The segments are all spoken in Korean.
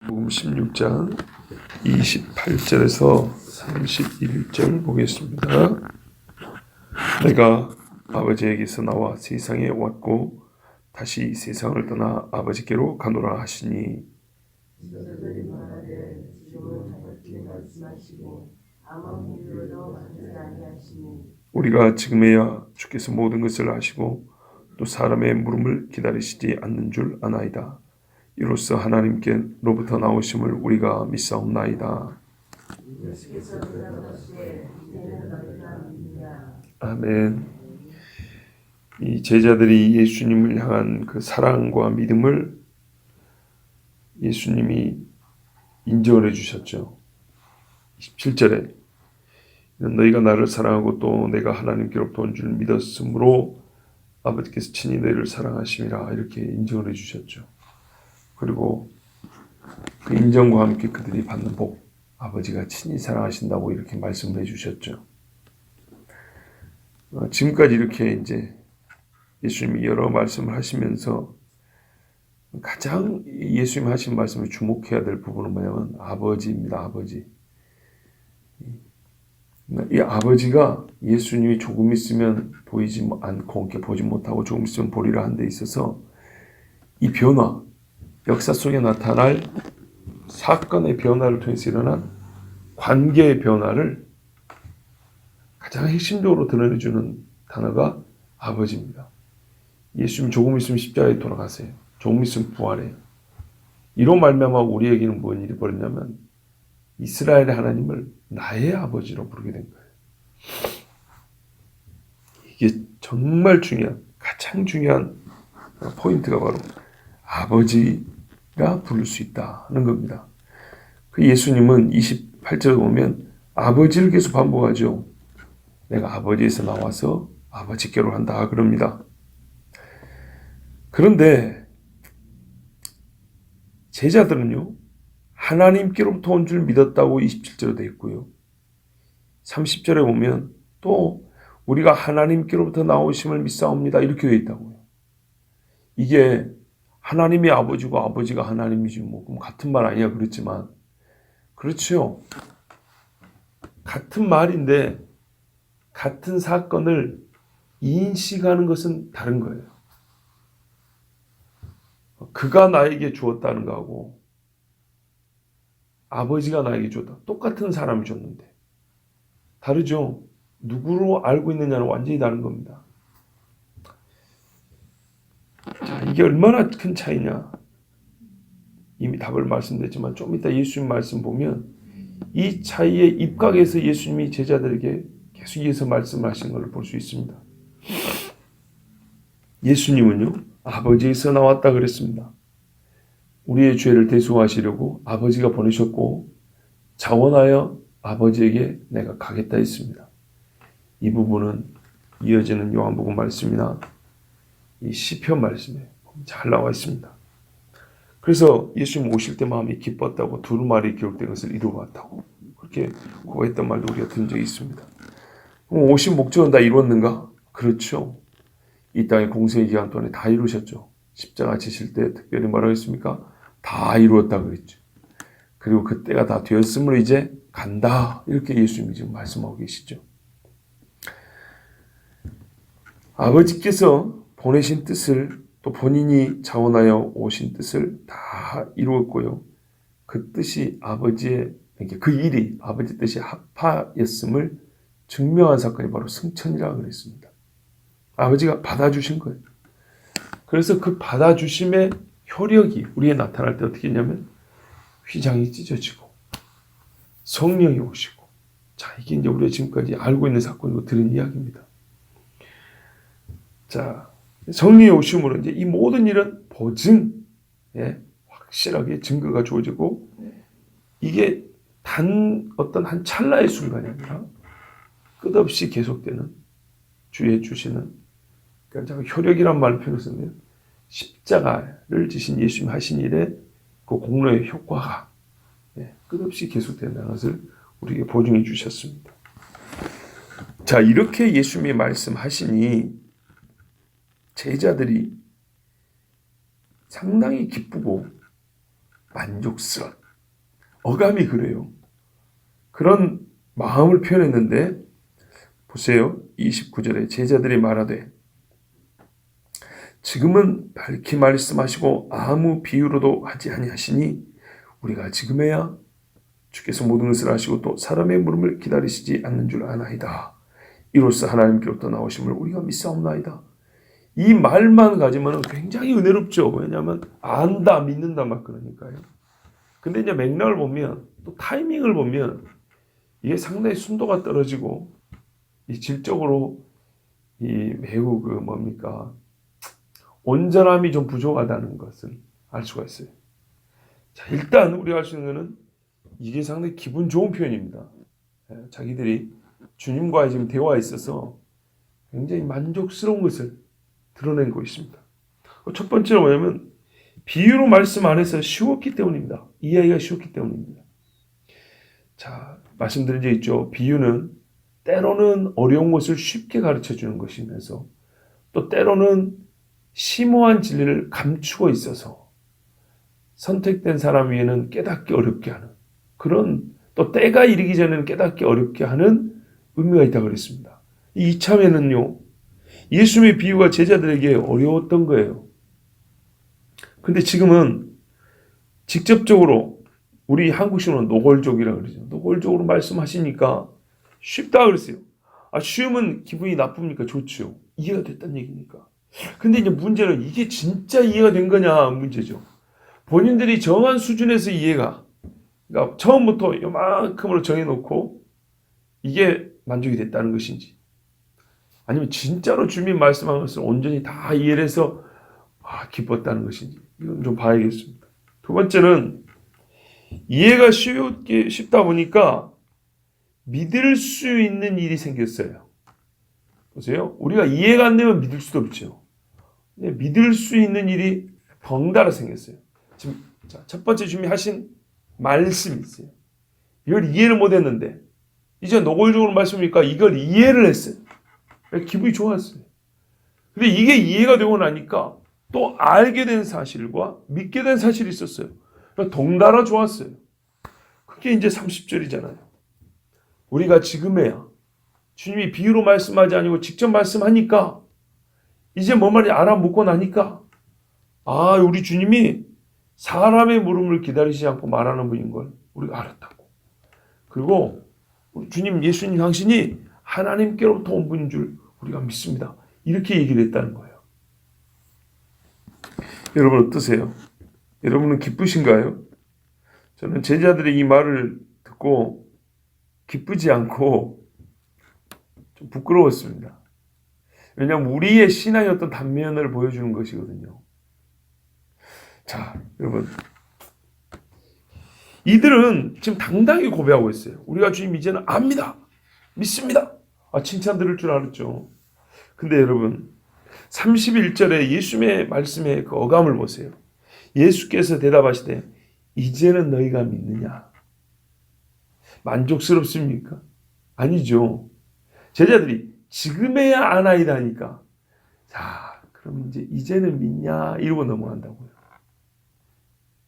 복음 16장 28절에서 31절 보겠습니다. 내가 아버지에게서 나와 세상에 왔고 다시 세상을 떠나 아버지께로 가노라 하시니 우리가 지금에야 주께서 모든 것을 아시고 또 사람의 물음을 기다리시지 않는 줄 아나이다. 이로써 하나님께로부터 나오심을 우리가 믿사옵나이다. 아멘. 이 제자들이 예수님을 향한 그 사랑과 믿음을 예수님이 인정을 해주셨죠. 17절에 너희가 나를 사랑하고 또 내가 하나님께로부터 온 줄 믿었으므로 아버지께서 친히 너희를 사랑하심이라 이렇게 인정을 해주셨죠. 그리고 그 인정과 함께 그들이 받는 복, 아버지가 친히 사랑하신다고 이렇게 말씀을 해주셨죠. 지금까지 이렇게 이제 예수님이 여러 말씀을 하시면서 가장 예수님이 하신 말씀을 주목해야 될 부분은 뭐냐면 아버지입니다. 아버지. 이 아버지가 예수님이 조금 있으면 보이지 않고 보지 못하고 조금 있으면 보리라 한 데 있어서 이 변화, 역사 속에 나타날 사건의 변화를 통해서 일어난 관계의 변화를 가장 핵심적으로 드러내주는 단어가 아버지입니다. 예수님 조금 있으면 십자가에 돌아가세요. 조금 있으면 부활해요. 이로 말미암아 우리에게는 무슨 일이 벌어졌냐면 이스라엘의 하나님을 나의 아버지로 부르게 된 거예요. 이게 정말 중요한, 가장 중요한 포인트가 바로 아버지가 부를 수 있다는 겁니다. 그 예수님은 28절에 보면 아버지를 계속 반복하죠. 내가 아버지에서 나와서 아버지께로 한다 그럽니다. 그런데 제자들은요, 하나님께로부터 온 줄 믿었다고 27절에 되어 있고요. 30절에 보면 또 우리가 하나님께로부터 나오심을 믿사옵니다 이렇게 되어 있다고요. 이게 하나님이 아버지고 아버지가 하나님이지 뭐 그럼 같은 말 아니야 그렇지만 그렇죠. 같은 말인데 같은 사건을 인식하는 것은 다른 거예요. 그가 나에게 주었다는 거하고 아버지가 나에게 줬다. 똑같은 사람이 줬는데 다르죠. 누구로 알고 있느냐는 완전히 다른 겁니다. 자, 이게 얼마나 큰 차이냐. 이미 답을 말씀드렸지만 좀 이따 예수님 말씀 보면 이 차이에 입각해서 예수님이 제자들에게 계속 이어서 말씀하신 걸 볼 수 있습니다. 예수님은요, 아버지에서 나왔다 그랬습니다. 우리의 죄를 대속하시려고 아버지가 보내셨고 자원하여 아버지에게 내가 가겠다 했습니다. 이 부분은 이어지는 요한복음 말씀이나 이 시편 말씀에 잘 나와 있습니다. 그래서 예수님 오실 때 마음이 기뻤다고 두루마리에 기록된 것을 이루어왔다고 그렇게 고했던 말도 우리가 들은 적이 있습니다. 그럼 오신 목적은 다 이루었는가? 그렇죠. 이 땅의 공생의 기간 동안에 다 이루셨죠. 십자가 지실 때 특별히 뭐라고 했습니까? 다 이루었다 그랬죠. 그리고 그때가 다 되었으므로 이제 간다 이렇게 예수님이 지금 말씀하고 계시죠. 아버지께서 보내신 뜻을 또 본인이 자원하여 오신 뜻을 다 이루었고요. 그 뜻이 아버지의 그 일이 아버지 뜻이 합하였음을 증명한 사건이 바로 승천이라고 그랬습니다. 아버지가 받아주신 거예요. 그래서 그 받아주심의 효력이 우리에 나타날 때 어떻게 했냐면 휘장이 찢어지고 성령이 오시고 자 이게 이제 우리가 지금까지 알고 있는 사건이고 들은 이야기입니다. 자 성령이 오심으로 이제 이 모든 일은 확실하게 증거가 주어지고 이게 단 어떤 한 찰나의 순간이 아니라 끝없이 계속되는 주의 주시는 그러니까 효력이란 말을 표현했는데요. 십자가를 지신 예수님 하신 일의 그 공로의 효과가 끝없이 계속된다는 것을 우리에게 보증해 주셨습니다. 자 이렇게 예수님이 말씀하시니 제자들이 상당히 기쁘고 만족스러운, 어감이 그래요. 그런 마음을 표현했는데 보세요. 29절에 제자들이 말하되 지금은 밝히 말씀하시고 아무 비유로도 하지 아니하시니 우리가 지금에야 주께서 모든 것을 아시고 또 사람의 물음을 기다리시지 않는 줄 아나이다. 이로써 하나님께로부터 나오심을 우리가 믿사옵나이다. 이 말만 가지면 굉장히 은혜롭죠. 왜냐하면 안다, 믿는다 막 그러니까요. 근데 이제 맥락을 보면 또 타이밍을 보면 이게 상당히 순도가 떨어지고 이 질적으로 이 매우 온전함이 좀 부족하다는 것을 알 수가 있어요. 자, 일단 우리가 알 수 있는 것은 이게 상당히 기분 좋은 표현입니다. 자기들이 주님과의 지금 대화에 있어서 굉장히 만족스러운 것을 드러낸 것입니다. 첫 번째로 뭐냐면 비유로 말씀 안에서 쉬웠기 때문입니다. 이해하기가 쉬웠기 때문입니다. 자, 말씀드린 적 있죠. 비유는 때로는 어려운 것을 쉽게 가르쳐 주는 것이면서 또 때로는 심오한 진리를 감추고 있어서 선택된 사람 위에는 깨닫기 어렵게 하는 그런, 또 때가 이르기 전에는 깨닫기 어렵게 하는 의미가 있다고 그랬습니다. 이참에는요, 예수님의 비유가 제자들에게 어려웠던 거예요. 근데 지금은 직접적으로 우리 한국식으로는 노골적이라고 그러죠. 노골적으로 말씀하시니까 쉽다 그랬어요. 쉬우면 기분이 나쁩니까? 좋죠. 이해가 됐다는 얘기니까. 근데 이제 문제는 이게 진짜 이해가 된 거냐 문제죠. 본인들이 정한 수준에서 이해가, 그러니까 처음부터 이만큼으로 정해놓고 이게 만족이 됐다는 것인지, 아니면 진짜로 주님 말씀한 것을 온전히 다 이해를 해서 기뻤다는 것인지, 이건 좀 봐야겠습니다. 두 번째는 이해가 쉽다 보니까 믿을 수 있는 일이 생겼어요. 보세요. 우리가 이해가 안 되면 믿을 수도 없죠. 믿을 수 있는 일이 덩달아 생겼어요. 지금 첫 번째 주님이 하신 말씀이 있어요. 이걸 이해를 못했는데 이제 노골적으로 말씀이니까 이걸 이해를 했어요. 기분이 좋았어요. 근데 이게 이해가 되고 나니까 또 알게 된 사실과 믿게 된 사실이 있었어요. 덩달아 좋았어요. 그게 이제 30절이잖아요. 우리가 지금에야 주님이 비유로 말씀하지 아니고 직접 말씀하니까 이제 뭔 말인지 알아묻고 나니까 우리 주님이 사람의 물음을 기다리지 않고 말하는 분인 걸 우리가 알았다고. 그리고 우리 주님 예수님 당신이 하나님께로부터 온 분인 줄 우리가 믿습니다. 이렇게 얘기를 했다는 거예요. 여러분 어떠세요? 여러분은 기쁘신가요? 저는 제자들의 이 말을 듣고 기쁘지 않고 좀 부끄러웠습니다. 왜냐하면 우리의 신앙의 어떤 단면을 보여주는 것이거든요. 자, 여러분, 이들은 지금 당당히 고백하고 있어요. 우리가 주님 이제는 압니다. 믿습니다. 칭찬 들을 줄 알았죠. 근데 여러분, 31절에 예수님의 말씀의 그 어감을 보세요. 예수께서 대답하시되 이제는 너희가 믿느냐? 만족스럽습니까? 아니죠. 제자들이 지금에야 아나이다 하니까 자, 그럼 이제는 믿냐? 이러고 넘어간다고요.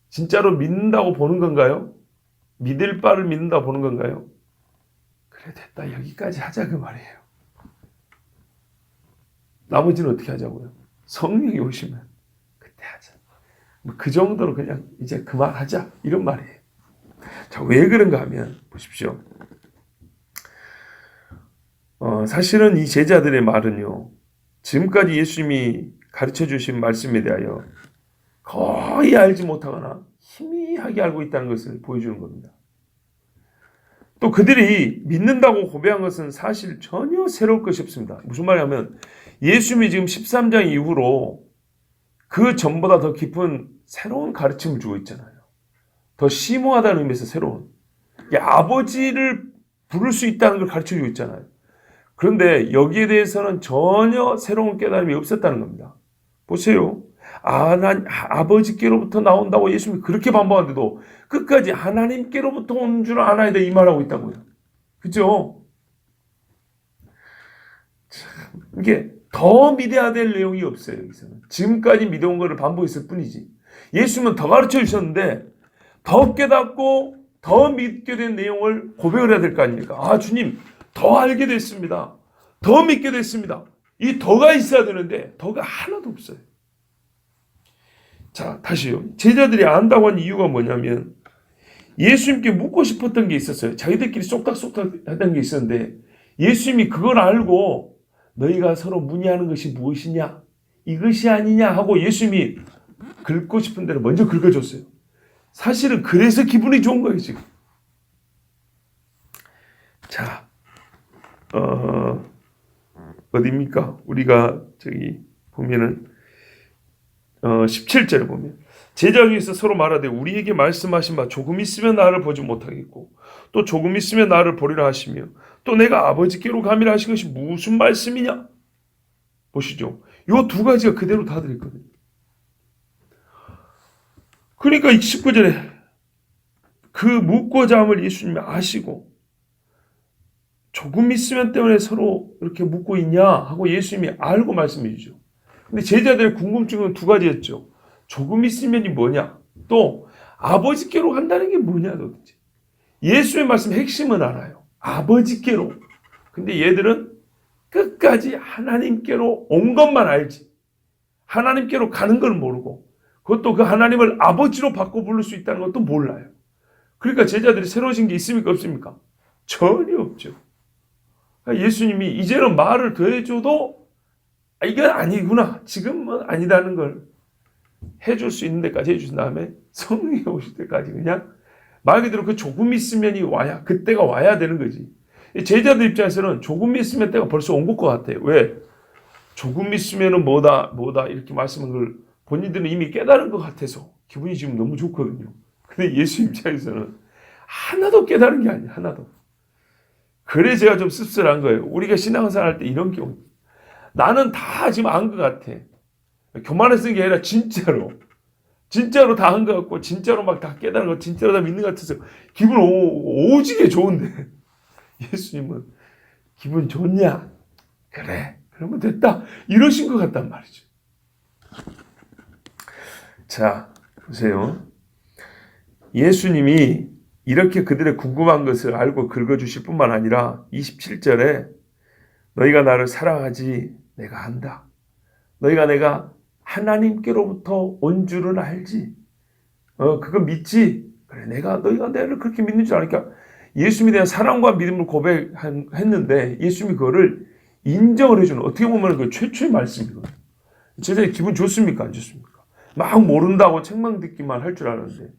진짜로 믿는다고 보는 건가요? 믿을 바를 믿는다고 보는 건가요? 그래 됐다 여기까지 하자 그 말이에요. 나머지는 어떻게 하자고요? 성령이 오시면 그때 하자. 그 정도로 그냥 이제 그만하자 이런 말이에요. 자, 왜 그런가 하면 보십시오. 사실은 이 제자들의 말은요, 지금까지 예수님이 가르쳐 주신 말씀에 대하여 거의 알지 못하거나 희미하게 알고 있다는 것을 보여주는 겁니다. 또 그들이 믿는다고 고백한 것은 사실 전혀 새로울 것이 없습니다. 무슨 말이냐면 예수님이 지금 13장 이후로 그 전보다 더 깊은 새로운 가르침을 주고 있잖아요. 더 심오하다는 의미에서 새로운. 아버지를 부를 수 있다는 걸 가르쳐주고 있잖아요. 그런데 여기에 대해서는 전혀 새로운 깨달음이 없었다는 겁니다. 보세요. 아버지께로부터 나온다고 예수님이 그렇게 반복하는데도 끝까지 하나님께로부터 온 줄 알아야 돼 이 말하고 있다고요. 그죠? 참, 이게 더 믿어야 될 내용이 없어요. 여기서는 지금까지 믿어온 것을 반복했을 뿐이지. 예수님은 더 가르쳐 주셨는데 더 깨닫고 더 믿게 된 내용을 고백을 해야 될 거 아닙니까? 아, 주님, 더 알게 됐습니다. 더 믿게 됐습니다. 이 더가 있어야 되는데 더가 하나도 없어요. 자, 다시요. 제자들이 안다고 한 이유가 뭐냐면 예수님께 묻고 싶었던 게 있었어요. 자기들끼리 쏙닥쏙닥 하던 게 있었는데 예수님이 그걸 알고 너희가 서로 문의하는 것이 무엇이냐? 이것이 아니냐? 하고 예수님이 긁고 싶은 대로 먼저 긁어줬어요. 사실은 그래서 기분이 좋은 거예요, 지금. 자, 어디입니까? 우리가 저기 보면은 17절에 보면 제자 중에서 서로 말하되 우리에게 말씀하신 바 조금 있으면 나를 보지 못하겠고 또 조금 있으면 나를 보리라 하시며 또 내가 아버지께로 가미라 하신 것이 무슨 말씀이냐? 보시죠. 요 두 가지가 그대로 다 들어있거든요. 그러니까 19절에 그 묻고자 함을 예수님이 아시고 조금 있으면 때문에 서로 이렇게 묻고 있냐 하고 예수님이 알고 말씀해 주죠. 근데 제자들의 궁금증은 두 가지였죠. 조금 있으면이 뭐냐? 또 아버지께로 간다는 게 뭐냐 도대체. 예수의 말씀 핵심은 알아요. 아버지께로. 근데 얘들은 끝까지 하나님께로 온 것만 알지. 하나님께로 가는 걸 모르고 그것도 그 하나님을 아버지로 바꿔 부를 수 있다는 것도 몰라요. 그러니까 제자들이 새로워진 게 있습니까? 없습니까? 전혀 없죠. 예수님이 이제는 말을 더해줘도 이건 아니구나. 지금은 아니다는 걸 해줄 수 있는 데까지 해주신 다음에 성령이 오실 때까지 그냥 말 그대로 그 조금 있으면이 와야 그때가 와야 되는 거지. 제자들 입장에서는 조금 있으면 때가 벌써 온 것 같아요. 왜? 조금 있으면은 뭐다 이렇게 말씀한 걸 본인들은 이미 깨달은 것 같아서 기분이 지금 너무 좋거든요. 근데 예수 입장에서는 하나도 깨달은 게 아니에요. 하나도. 그래 제가 좀 씁쓸한 거예요. 우리가 신앙생활 할 때 이런 경우 나는 다 지금 안 것 같아. 교만을 쓴 게 아니라 진짜로 다 한 것 같고 진짜로 막 다 깨달은 거 진짜로 다 믿는 것 같아서 기분 오지게 좋은데 예수님은 기분 좋냐? 그래 그러면 됐다 이러신 것 같단 말이죠. 자 보세요. 예수님이 이렇게 그들의 궁금한 것을 알고 긁어주실 뿐만 아니라 27절에 너희가 나를 사랑하지 내가 안다. 너희가 내가 하나님께로부터 온 줄은 알지. 그거 믿지. 그래 너희가 나를 그렇게 믿는 줄 아니까 예수님에 대한 사랑과 믿음을 고백했는데 예수님이 그거를 인정을 해주는 어떻게 보면 그 최초의 말씀이거든요. 제자들이 기분 좋습니까? 안 좋습니까? 막 모른다고 책망 듣기만 할 줄 알았는데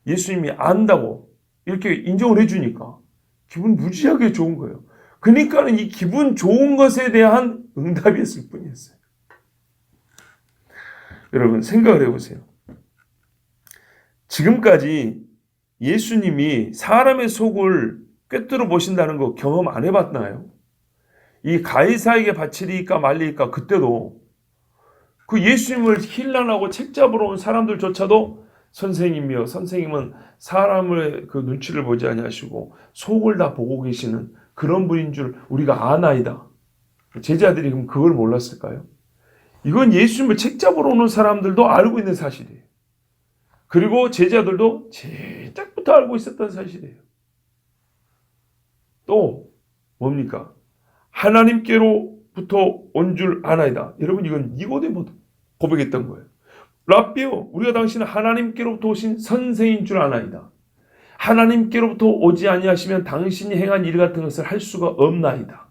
예수님이 안다고 이렇게 인정을 해주니까 기분 무지하게 좋은 거예요. 그러니까는 이 기분 좋은 것에 대한 응답이었을 뿐이었어요. 여러분 생각을 해보세요. 지금까지 예수님이 사람의 속을 꿰뚫어 보신다는 거 경험 안 해봤나요? 이 가이사에게 바치리까 말리까 그때도 그 예수님을 힐난하고 책잡으러 온 사람들조차도 선생님이여 선생님은 사람의 그 눈치를 보지 아니하시고 속을 다 보고 계시는 그런 분인 줄 우리가 아나이다. 제자들이 그럼 그걸 몰랐을까요? 이건 예수님을 책잡으러 오는 사람들도 알고 있는 사실이에요. 그리고 제자들도 제작부터 알고 있었던 사실이에요. 또 뭡니까? 하나님께로부터 온 줄 아나이다. 여러분 이건 니고데모도 고백했던 거예요. 랍비요 우리가 당신은 하나님께로부터 오신 선생인 줄 아나이다. 하나님께로부터 오지 아니하시면 당신이 행한 일 같은 것을 할 수가 없나이다.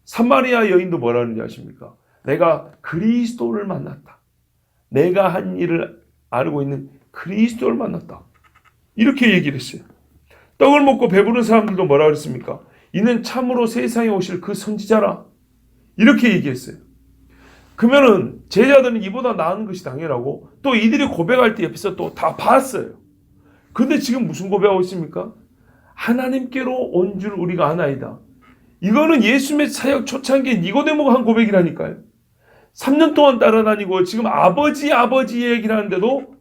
사마리아 여인도 뭐라 하는지 아십니까? 내가 그리스도를 만났다. 내가 한 일을 알고 있는 그리스도를 만났다. 이렇게 얘기를 했어요. 떡을 먹고 배부른 사람들도 뭐라 그랬습니까? 이는 참으로 세상에 오실 그 선지자라. 이렇게 얘기했어요. 그러면은 제자들은 이보다 나은 것이 당연하고 또 이들이 고백할 때 옆에서 또 다 봤어요. 근데 지금 무슨 고백하고 있습니까? 하나님께로 온 줄 우리가 아나이다. 이거는 예수님의 사역 초창기에 니고데모가 한 고백이라니까요. 3년 동안 따라다니고 지금 아버지 얘기를 하는데도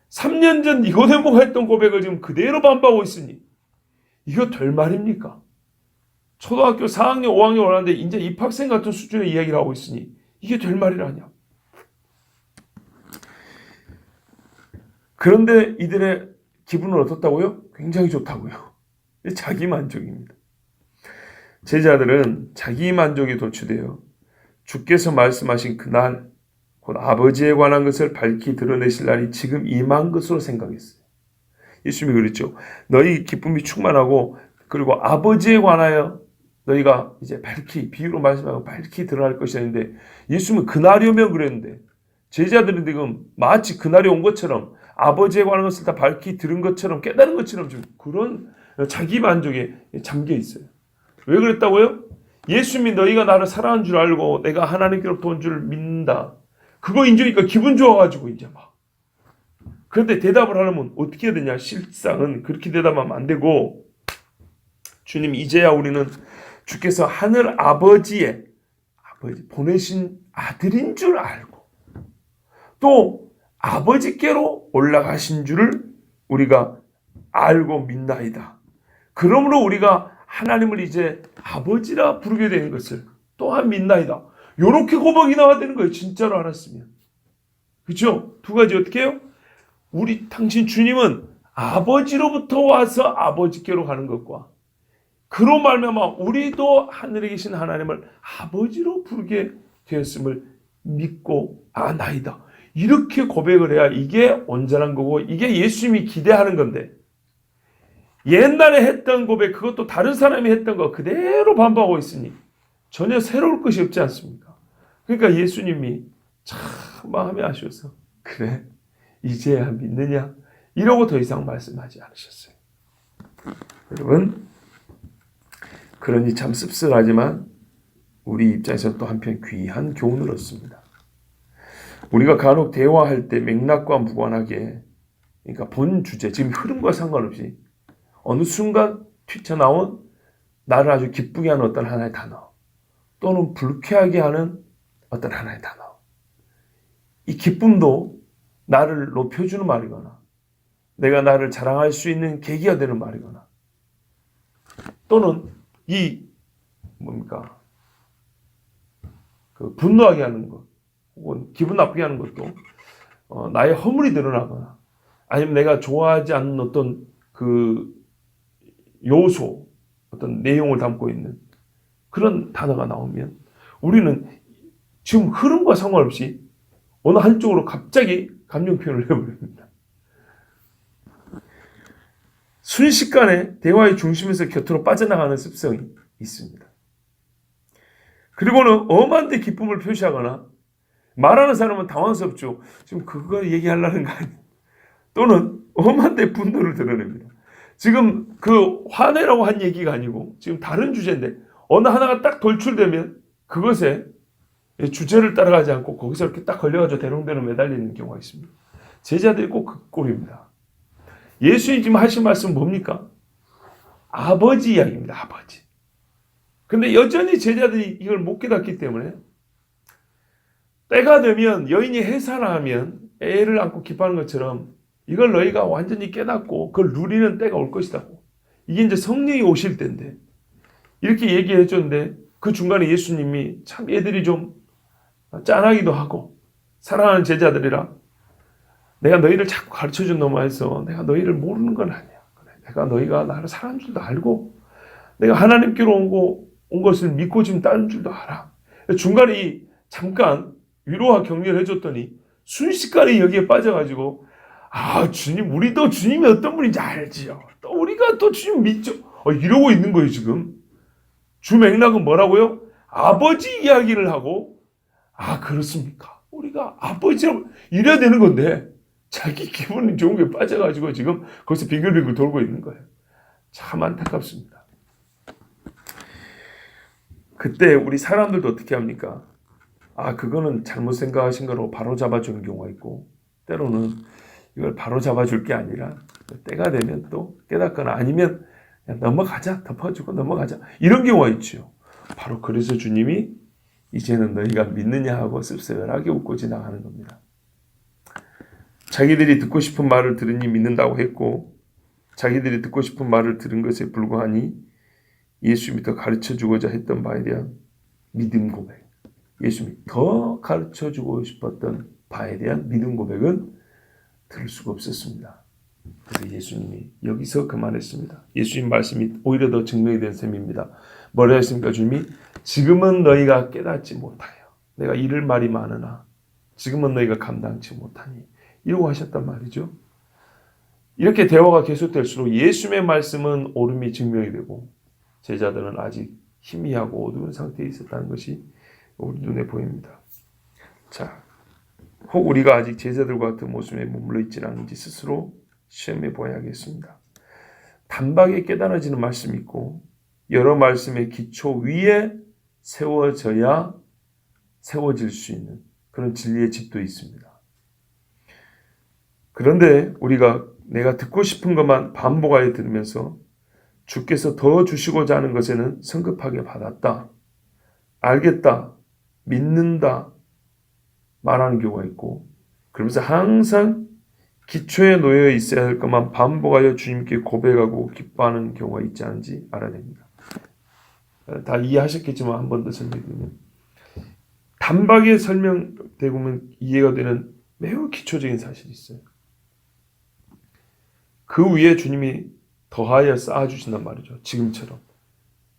3년 전 니고데모가 했던 고백을 지금 그대로 반복하고 있으니 이거 될 말입니까? 초등학교 4학년, 5학년 올랐는데 이제 입학생 같은 수준의 이야기를 하고 있으니 이게 될 말이라냐. 그런데 이들의 기분은 어떻다고요? 굉장히 좋다고요. 자기 만족입니다. 제자들은 자기 만족에 도취되어 주께서 말씀하신 그날 곧 아버지에 관한 것을 밝히 드러내실 날이 지금 임한 것으로 생각했어요. 예수님이 그랬죠. 너희 기쁨이 충만하고 그리고 아버지에 관하여 너희가 이제 밝히 비유로 말씀하고 밝히 드러날 것이었는데 예수님은 그날이 오면 그랬는데 제자들은 지금 마치 그날이 온 것처럼 아버지에 관한 것을 다 밝히 들은 것처럼 깨달은 것처럼 좀 그런 자기 만족에 잠겨 있어요. 왜 그랬다고요? 예수님이 너희가 나를 사랑한 줄 알고 내가 하나님께로부터 온 줄 믿는다. 그거 인정이니까 기분 좋아가지고 이제 막. 그런데 대답을 하려면 어떻게 해야 되냐? 실상은 그렇게 대답하면 안 되고 주님 이제야 우리는 주께서 하늘 아버지 보내신 아들인 줄 알고 또 아버지께로 올라가신 줄을 우리가 알고 믿나이다. 그러므로 우리가 하나님을 이제 아버지라 부르게 되는 것을 또한 믿나이다. 이렇게 고백이 나와야 되는 거예요. 진짜로 알았으면. 그렇죠? 두 가지 어떻게 해요? 당신 주님은 아버지로부터 와서 아버지께로 가는 것과 그로 말미암아 우리도 하늘에 계신 하나님을 아버지로 부르게 되었음을 믿고 아나이다. 이렇게 고백을 해야 이게 온전한 거고 이게 예수님이 기대하는 건데 옛날에 했던 고백 그것도 다른 사람이 했던 거 그대로 반복하고 있으니 전혀 새로울 것이 없지 않습니까? 그러니까 예수님이 참 마음이 아쉬워서 그래 이제야 믿느냐 이러고 더 이상 말씀하지 않으셨어요. 여러분 그러니 참 씁쓸하지만 우리 입장에서 또 한편 귀한 교훈을 얻습니다. 우리가 간혹 대화할 때 맥락과 무관하게 그러니까 본 주제 지금 흐름과 상관없이 어느 순간 튀쳐나온 나를 아주 기쁘게 하는 어떤 하나의 단어 또는 불쾌하게 하는 어떤 하나의 단어 이 기쁨도 나를 높여주는 말이거나 내가 나를 자랑할 수 있는 계기가 되는 말이거나 또는 이 그 분노하게 하는 것 혹은 기분 나쁘게 하는 것도 나의 허물이 드러나거나 아니면 내가 좋아하지 않는 어떤 그 요소 어떤 내용을 담고 있는 그런 단어가 나오면 우리는 지금 흐름과 상관없이 어느 한쪽으로 갑자기 감정 표현을 해버립니다. 순식간에 대화의 중심에서 곁으로 빠져나가는 습성이 있습니다. 그리고는 엄한데 기쁨을 표시하거나 말하는 사람은 당황스럽죠. 지금 그거 얘기하려는 거 아니에요. 또는 엄한데 분노를 드러냅니다. 지금 그 화내라고 한 얘기가 아니고 지금 다른 주제인데 어느 하나가 딱 돌출되면 그것에 주제를 따라가지 않고 거기서 이렇게 딱 걸려가지고 대롱대롱 매달리는 경우가 있습니다. 제자들이 꼭 그 꼴입니다. 예수님 지금 하신 말씀은 뭡니까? 아버지 이야기입니다. 아버지. 근데 여전히 제자들이 이걸 못 깨닫기 때문에 때가 되면 여인이 해산하면 애를 안고 기뻐하는 것처럼 이걸 너희가 완전히 깨닫고 그걸 누리는 때가 올 것이다. 이게 이제 성령이 오실 때인데 이렇게 얘기해 줬는데 그 중간에 예수님이 참 애들이 좀 짠하기도 하고 사랑하는 제자들이라 내가 너희를 자꾸 가르쳐준 놈아서 내가 너희를 모르는 건 아니야. 그래, 내가 너희가 나를 사랑하는 줄도 알고 내가 하나님께로 온 것을 믿고 지금 따른 줄도 알아. 중간에 잠깐 위로와 격려를 해줬더니 순식간에 여기에 빠져가지고 아 주님 우리도 주님이 어떤 분인지 알지요. 또 우리가 또 주님 믿죠. 이러고 있는 거예요 지금. 주 맥락은 뭐라고요? 아버지 이야기를 하고 아 그렇습니까? 우리가 아버지로 이래야 되는 건데 자기 기분이 좋은 게 빠져가지고 지금 거기서 빙글빙글 돌고 있는 거예요. 참 안타깝습니다. 그때 우리 사람들도 어떻게 합니까? 아 그거는 잘못 생각하신 거로 바로 잡아주는 경우가 있고 때로는 이걸 바로 잡아줄 게 아니라 때가 되면 또 깨닫거나 아니면 그냥 넘어가자 덮어주고 넘어가자 이런 경우가 있죠. 바로 그래서 주님이 이제는 너희가 믿느냐 하고 씁쓸하게 웃고 지나가는 겁니다. 자기들이 듣고 싶은 말을 들으니 믿는다고 했고 자기들이 듣고 싶은 말을 들은 것에 불과하니 예수님이 더 가르쳐주고자 했던 바에 대한 믿음 고백 예수님이 더 가르쳐주고 싶었던 바에 대한 믿음 고백은 들을 수가 없었습니다. 그래서 예수님이 여기서 그만했습니다. 예수님 말씀이 오히려 더 증명이 된 셈입니다. 뭐라 했습니까? 주님이 지금은 너희가 깨닫지 못하여 내가 이를 말이 많으나 지금은 너희가 감당치 못하니 이러고 하셨단 말이죠. 이렇게 대화가 계속될수록 예수님의 말씀은 옳음이 증명이 되고 제자들은 아직 희미하고 어두운 상태에 있었다는 것이 우리 눈에 보입니다. 자, 혹 우리가 아직 제자들과 같은 모습에 머물러 있지는 않은지 스스로 시험해 보아야겠습니다. 단박에 깨달아지는 말씀이 있고 여러 말씀의 기초 위에 세워져야 세워질 수 있는 그런 진리의 집도 있습니다. 그런데 우리가 내가 듣고 싶은 것만 반복하여 들으면서 주께서 더 주시고자 하는 것에는 성급하게 받았다, 알겠다, 믿는다 말하는 경우가 있고 그러면서 항상 기초에 놓여 있어야 할 것만 반복하여 주님께 고백하고 기뻐하는 경우가 있지 않은지 알아야 됩니다. 다 이해하셨겠지만 한 번 더 설명드리면 단박에 설명되면 이해가 되는 매우 기초적인 사실이 있어요. 그 위에 주님이 더하여 쌓아주신단 말이죠. 지금처럼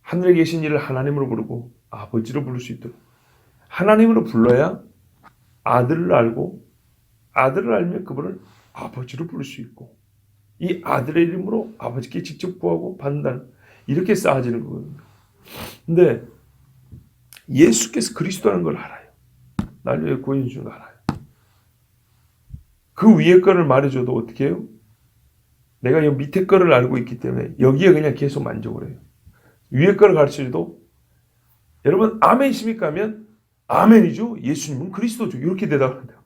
하늘에 계신 이를 하나님으로 부르고 아버지로 부를 수 있도록 하나님으로 불러야 아들을 알고 아들을 알면 그분을 아버지로 부를 수 있고 이 아들의 이름으로 아버지께 직접 구하고 받는다는 이렇게 쌓아지는 거거든요. 근데 예수께서 그리스도라는 걸 알아요. 날 위해 구원해 주신 걸 알아요. 그 위에 거를 말해줘도 어떻게 해요? 내가 이 밑에 거를 알고 있기 때문에 여기에 그냥 계속 만족을 해요. 위에 거를 가르쳐줘도 여러분 아멘이십니까 하면 아멘이죠. 예수님은 그리스도죠. 이렇게 대답을 한대요.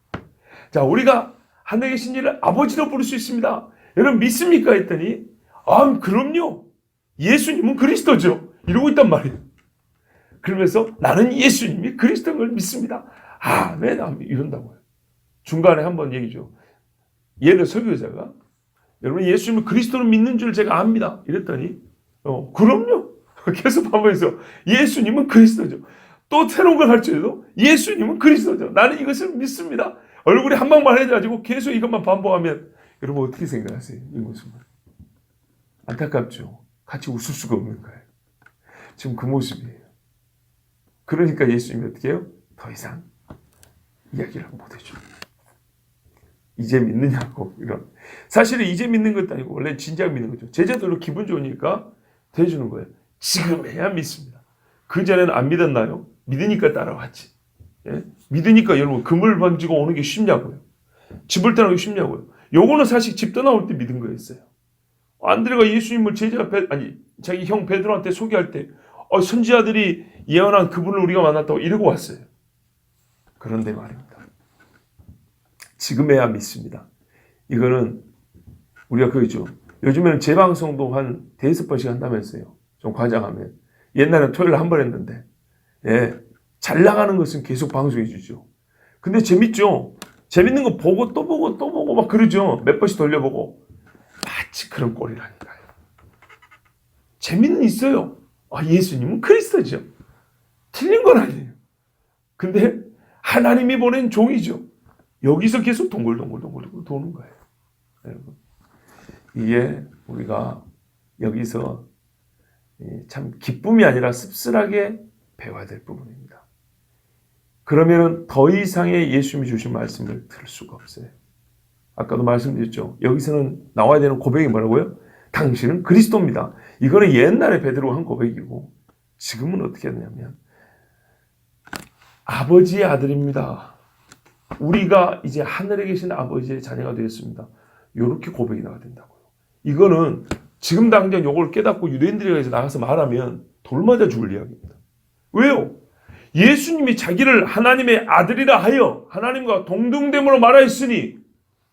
자, 우리가 하늘에 계신 이를 아버지로 부를 수 있습니다. 여러분 믿습니까? 했더니 그럼요. 예수님은 그리스도죠. 이러고 있단 말이에요. 그러면서 나는 예수님이 그리스도인 걸 믿습니다. 아멘, 아멘 이런다고요. 중간에 한번 얘기죠. 예를 설교자가 여러분 예수님은 그리스도를 믿는 줄 제가 압니다. 이랬더니 그럼요. 계속 반복해서 예수님은 그리스도죠. 또 새로운 걸 가르쳐도 예수님은 그리스도죠. 나는 이것을 믿습니다. 얼굴이 한 방만 해가지고 계속 이것만 반복하면 여러분 어떻게 생각하세요? 이 모습은 안타깝죠. 같이 웃을 수가 없는 거예요. 지금 그 모습이에요. 그러니까 예수님이 어떻게 해요? 더 이상 이야기를 못해줘. 이제 믿느냐고 이런. 사실은 이제 믿는 것도 아니고 원래 진작 믿는 거죠. 제자들로 기분 좋으니까 대해주는 거예요. 지금 해야 믿습니다. 그 전에는 안 믿었나요? 믿으니까 따라왔지. 예? 믿으니까 여러분 그물 던지고 오는 게 쉽냐고요. 집을 떠나기 쉽냐고요. 요거는 사실 집 떠나올 때 믿은 거였어요. 안드레가 예수님을 자기 형 베드로한테 소개할 때 선지자들이 예언한 그분을 우리가 만났다고 이러고 왔어요. 그런데 말입니다. 지금에야 믿습니다. 이거는 우리가 그거죠. 요즘에는 재방송도 한 5-6번씩 한다면서요. 좀 과장하면. 옛날에는 토요일에 한 번 했는데 잘 나가는 것은 계속 방송해 주죠. 근데 재밌죠. 재밌는 거 보고 또 보고 또 보고 막 그러죠. 몇 번씩 돌려보고. 마치 그런 꼴이라니까요. 재미는 있어요. 예수님은 그리스도죠. 틀린 건 아니에요. 근데 하나님이 보낸 종이죠. 여기서 계속 동글동글 도는 거예요. 여러분. 이게 우리가 여기서 참 기쁨이 아니라 씁쓸하게 배워야 될 부분입니다. 그러면은 더 이상의 예수님이 주신 말씀을 들을 수가 없어요. 아까도 말씀드렸죠. 여기서는 나와야 되는 고백이 뭐라고요? 당신은 그리스도입니다. 이거는 옛날에 베드로가 한 고백이고 지금은 어떻게 하냐면 아버지의 아들입니다. 우리가 이제 하늘에 계신 아버지의 자녀가 되었습니다. 이렇게 고백이 나와야 된다고요. 이거는 지금 당장 이걸 깨닫고 유대인들에게 나가서 말하면 돌맞아 죽을 이야기입니다. 왜요? 예수님이 자기를 하나님의 아들이라 하여 하나님과 동등됨으로 말하였으니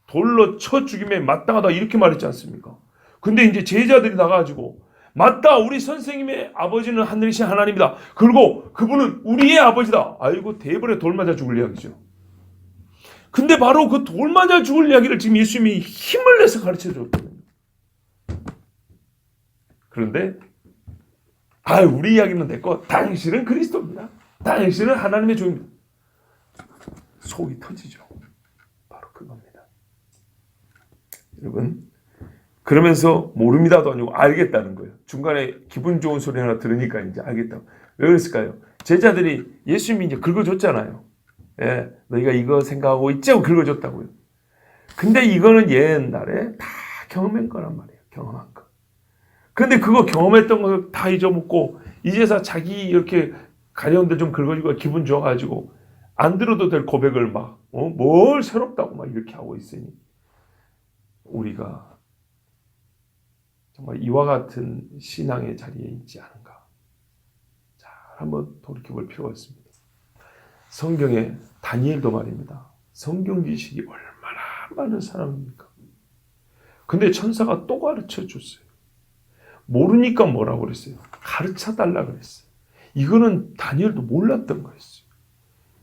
돌로 쳐 죽임에 마땅하다 이렇게 말했지 않습니까? 근데 이제 제자들이 나가가지고 맞다, 우리 선생님의 아버지는 하늘이신 하나님이다. 그리고 그분은 우리의 아버지다. 아이고 대벌에 돌 맞아 죽을 이야기죠. 근데 바로 그 돌 맞아 죽을 이야기를 지금 예수님이 힘을 내서 가르쳐 줬거든요. 그런데 우리 이야기는 됐고 당신은 그리스도입니다. 당신은 하나님의 종입니다. 속이 터지죠. 바로 그겁니다. 여러분, 그러면서 모릅니다도 아니고 알겠다는 거예요. 중간에 기분 좋은 소리 하나 들으니까 이제 알겠다고. 왜 그랬을까요? 제자들이 예수님이 이제 긁어줬잖아요. 예, 너희가 이거 생각하고 있지? 하고 긁어줬다고요. 근데 이거는 옛날에 다 경험한 거란 말이에요. 경험한 거. 근데 그거 경험했던 거 다 잊어먹고 이제서 자기 이렇게 가려운데 좀 긁어주고 기분 좋아가지고 안 들어도 될 고백을 막 뭘 새롭다고 막 이렇게 하고 있으니 우리가 정말 이와 같은 신앙의 자리에 있지 않은가. 자, 한번 돌이켜볼 필요가 있습니다. 성경에 다니엘도 말입니다. 성경 지식이 얼마나 많은 사람입니까? 근데 천사가 또 가르쳐 줬어요. 모르니까 뭐라고 그랬어요? 가르쳐 달라 그랬어요. 이거는 다니엘도 몰랐던 거였어요.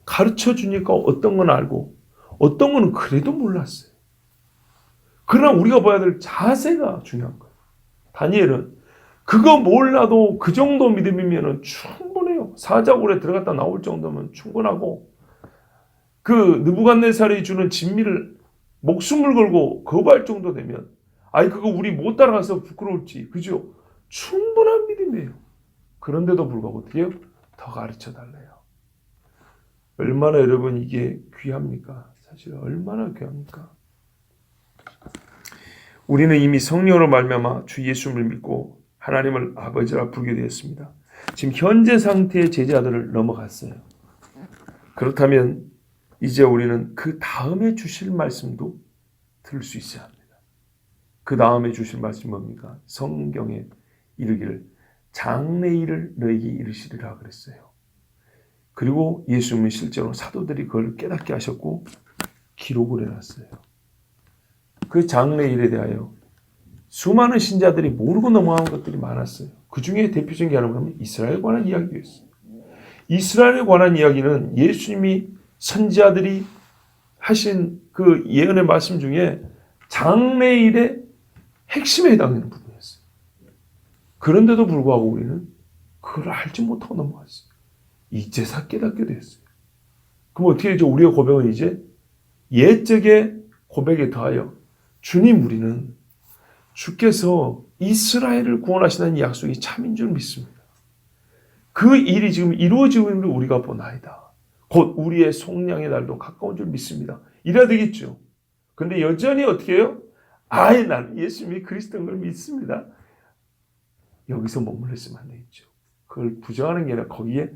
가르쳐 주니까 어떤 건 알고 어떤 거는 그래도 몰랐어요. 그러나 우리가 봐야 될 자세가 중요한 거예요. 다니엘은 그거 몰라도 그 정도 믿음이면 충분해요. 사자굴에 들어갔다 나올 정도면 충분하고 그 느부갓네살이 주는 진미를 목숨을 걸고 거부할 정도 되면 아니 그거 우리 못 따라가서 부끄러울지 그죠? 충분한 믿음이에요. 그런데도 불구하고 어떻게 해요? 더 가르쳐 달래요. 얼마나 여러분 이게 귀합니까? 사실 얼마나 귀합니까? 우리는 이미 성령으로 말미암아 주 예수를 믿고 하나님을 아버지라 부르게 되었습니다. 지금 현재 상태의 제자들을 넘어갔어요. 그렇다면 이제 우리는 그 다음에 주실 말씀도 들을 수 있어야 합니다. 그 다음에 주실 말씀이 뭡니까? 성경에 이르기를 장래일을 너희에게 이르시리라 그랬어요. 그리고 예수님은 실제로 사도들이 그걸 깨닫게 하셨고 기록을 해놨어요. 그 장래일에 대하여 수많은 신자들이 모르고 넘어간 것들이 많았어요. 그 중에 대표적인 게 하나는 이스라엘에 관한 이야기였어요. 이스라엘에 관한 이야기는 예수님이 선지자들이 하신 그 예언의 말씀 중에 장래일의 핵심에 해당하는 부분이었어요. 그런데도 불구하고 우리는 그걸 알지 못하고 넘어갔어요. 이제서 깨닫게 됐어요. 그럼 어떻게 되죠? 우리의 고백은 이제 옛적의 고백에 더하여 주님 우리는 주께서 이스라엘을 구원하시는 약속이 참인 줄 믿습니다. 그 일이 지금 이루어지고 있는 걸 우리가 보나이다. 곧 우리의 속량의 날도 가까운 줄 믿습니다. 이래야 되겠죠. 근데 여전히 어떻게 해요? 아예 나는 예수님이 그리스도인 걸 믿습니다. 여기서 머물러 있으면 안 되겠죠. 그걸 부정하는 게 아니라 거기에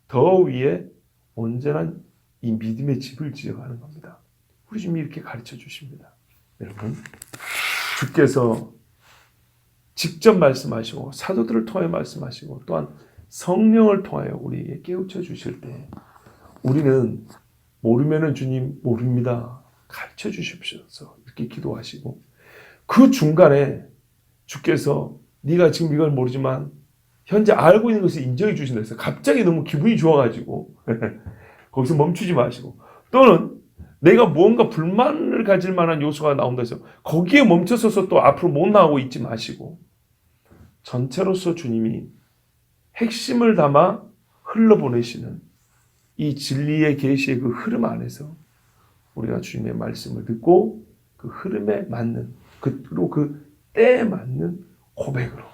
더 위에 온전한 이 믿음의 집을 지어가는 겁니다. 우리 주님이 이렇게 가르쳐 주십니다. 여러분, 주께서 직접 말씀하시고 사도들을 통해 말씀하시고 또한 성령을 통하여 우리에게 깨우쳐 주실 때 우리는 모르면은 주님 모릅니다. 가르쳐 주십시오. 이렇게 기도하시고 그 중간에 주께서 네가 지금 이걸 모르지만 현재 알고 있는 것을 인정해 주신다 해서 갑자기 너무 기분이 좋아가지고 거기서 멈추지 마시고 또는 내가 무언가 불만을 가질 만한 요소가 나온다 해서 거기에 멈춰서서 또 앞으로 못 나가고 있지 마시고 전체로서 주님이 핵심을 담아 흘러보내시는 이 진리의 계시의 그 흐름 안에서 우리가 주님의 말씀을 듣고 그 흐름에 맞는 그리고 그 때에 맞는 고백으로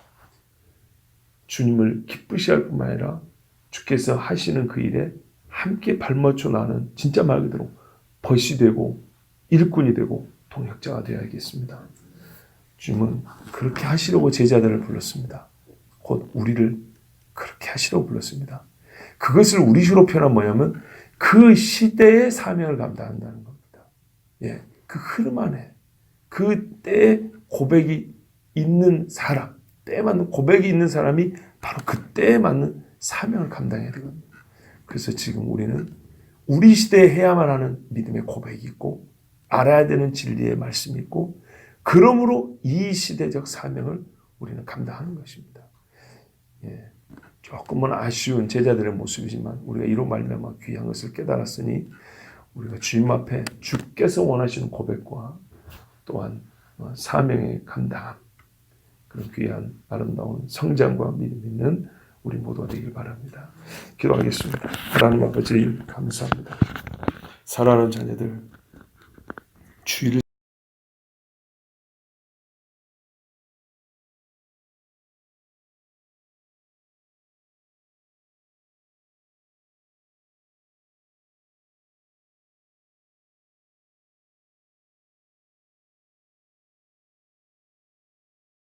주님을 기쁘시 할 뿐만 아니라 주께서 하시는 그 일에 함께 발맞춰 나는 진짜 말 그대로 벗이 되고 일꾼이 되고 동역자가 되어야겠습니다. 주님은 그렇게 하시려고 제자들을 불렀습니다. 곧 우리를 그렇게 하시려고 불렀습니다. 그것을 우리식으로 표현하면 뭐냐면 그 시대의 사명을 감당한다는 겁니다. 예, 그 흐름 안에 그 때에 고백이 있는 사람, 때에 맞는 고백이 있는 사람이 바로 그 때에 맞는 사명을 감당해야 되거든요. 그래서 지금 우리는 우리 시대에 해야만 하는 믿음의 고백이 있고 알아야 되는 진리의 말씀이 있고 그러므로 이 시대적 사명을 우리는 감당하는 것입니다. 예, 조금은 아쉬운 제자들의 모습이지만 우리가 이로 말미암아 귀한 것을 깨달았으니 우리가 주님 앞에 주께서 원하시는 고백과 또한 사명의 감당함 그런 귀한 아름다운 성장과 믿음 있는 우리 모두가 되길 바랍니다. 기도하겠습니다. 하나님 아버지 감사합니다. 사랑하는 자녀들 주의를